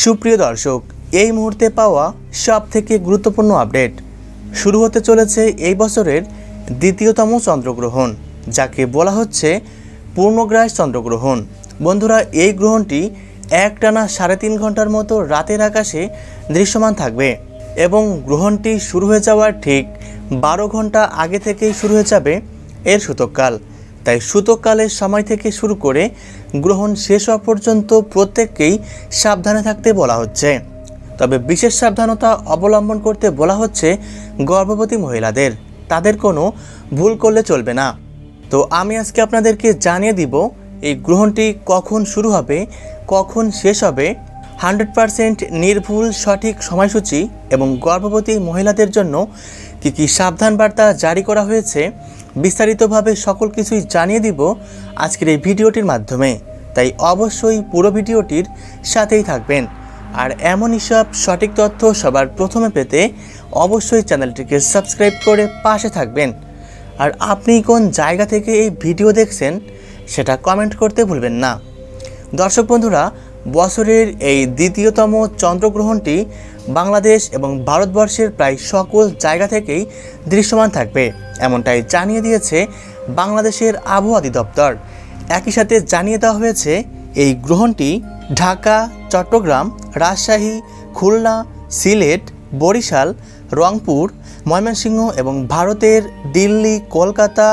সুপ্রিয় দর্শক, এই মুহূর্তে পাওয়া সবথেকে গুরুত্বপূর্ণ আপডেট। শুরু হতে চলেছে এই বছরের দ্বিতীয়তম চন্দ্রগ্রহণ, যাকে বলা হচ্ছে পূর্ণগ্রাস চন্দ্রগ্রহণ। বন্ধুরা, এই গ্রহণটি একটানা 3.5 ঘন্টার মতো রাতের আকাশে দৃশ্যমান থাকবে এবং গ্রহণটি শুরু হয়ে যাওয়ার ঠিক 12 ঘন্টা আগে থেকেই শুরু হয়ে যাবে এর সূতককাল। তাই সূতককালের সময় থেকে শুরু করে গ্রহণ শেষ হওয়া পর্যন্ত প্রত্যেককেই সাবধানে থাকতে বলা হচ্ছে। তবে বিশেষ সাবধানতা অবলম্বন করতে বলা হচ্ছে গর্ভবতী মহিলাদের। তাদের কোনো ভুল করলে চলবে না। তো আমি আজকে আপনাদেরকে জানিয়ে দিব এই গ্রহণটি কখন শুরু হবে, কখন শেষ হবে, 100% নির্ভুল সঠিক সময়সূচি এবং গর্ভবতী মহিলাদের জন্য কী সাবধান বার্তা জারি করা হয়েছে, বিস্তারিতভাবে সকল কিছুই জানিয়ে দিব আজকের এই ভিডিওটির মাধ্যমে। তাই অবশ্যই পুরো ভিডিওটির সাথেই থাকবেন। আর এমনই সব সঠিক তথ্য সবার প্রথমে পেতে অবশ্যই চ্যানেলটিকে সাবস্ক্রাইব করে পাশে থাকবেন। আর আপনি কোন জায়গা থেকে এই ভিডিও দেখছেন সেটা কমেন্ট করতে ভুলবেন না। দর্শক বন্ধুরা, বছরের এই দ্বিতীয়তম চন্দ্রগ্রহণটি বাংলাদেশ এবং ভারতবর্ষের প্রায় সকল জায়গা থেকেই দৃশ্যমান থাকবে, এমনটাই জানিয়ে দিয়েছে বাংলাদেশের আবহাওয়া অধিদপ্তর। একই সাথে জানিয়ে দেওয়া হয়েছে এই গ্রহণটি ঢাকা, চট্টগ্রাম, রাজশাহী, খুলনা, সিলেট, বরিশাল, রংপুর, ময়মনসিংহ এবং ভারতের দিল্লি, কলকাতা,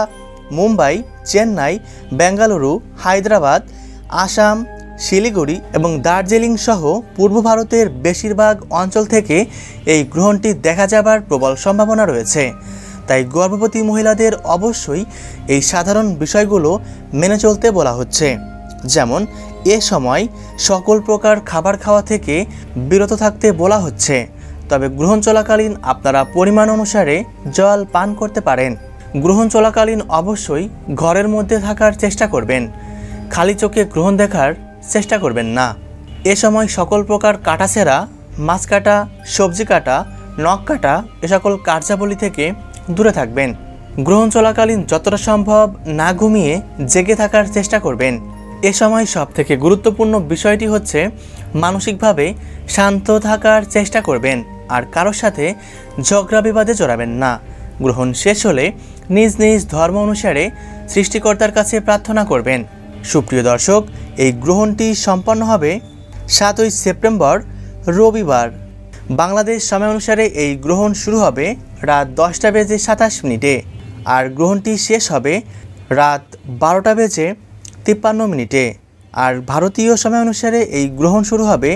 মুম্বাই, চেন্নাই, বেঙ্গালুরু, হায়দ্রাবাদ, আসাম, শিলিগুড়ি এবং দার্জিলিং সহ পূর্ব ভারতের বেশিরভাগ অঞ্চল থেকে এই গ্রহণটি দেখা যাবার প্রবল সম্ভাবনা রয়েছে। তাই গর্ভবতী মহিলাদের অবশ্যই এই সাধারণ বিষয়গুলো মেনে চলতে বলা হচ্ছে। যেমন এ সময় সকল প্রকার খাবার খাওয়া থেকে বিরত থাকতে বলা হচ্ছে। তবে গ্রহণ চলাকালীন আপনারা পরিমাণ অনুসারে জল পান করতে পারেন। গ্রহণ চলাকালীন অবশ্যই ঘরের মধ্যে থাকার চেষ্টা করবেন। খালি চোখে গ্রহণ দেখার চেষ্টা করবেন না। এ সময় সকল প্রকার কাটাছেঁড়া, মাছ কাটা, সবজি কাটা, নখ কাটা এ সকল কার্যাবলী থেকে দূরে থাকবেন। গ্রহণ চলাকালীন যতটা সম্ভব না ঘুমিয়ে জেগে থাকার চেষ্টা করবেন। এ সময় সবথেকে গুরুত্বপূর্ণ বিষয়টি হচ্ছে মানসিকভাবে শান্ত থাকার চেষ্টা করবেন আর কারোর সাথে ঝগড়া বিবাদে জড়াবেন না। গ্রহণ শেষ হলে নিজ নিজ ধর্ম অনুসারে সৃষ্টিকর্তার কাছে প্রার্থনা করবেন। সুপ্রিয় দর্শক, এই গ্রহণটি সম্পন্ন হবে 7 সেপ্টেম্বর রবিবার। বাংলাদেশ সময় অনুসারে এই গ্রহণ শুরু হবে রাত 10:27 আর গ্রহণটি শেষ হবে রাত 12:53 আর ভারতীয় সময় অনুসারে এই গ্রহণ শুরু হবে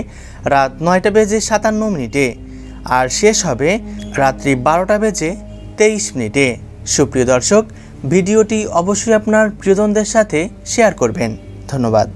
রাত 9:57 আর শেষ হবে রাত্রি 12:23। সুপ্রিয় দর্শক, ভিডিওটি অবশ্যই আপনার প্রিয়জনদের সাথে শেয়ার করবেন। ধন্যবাদ।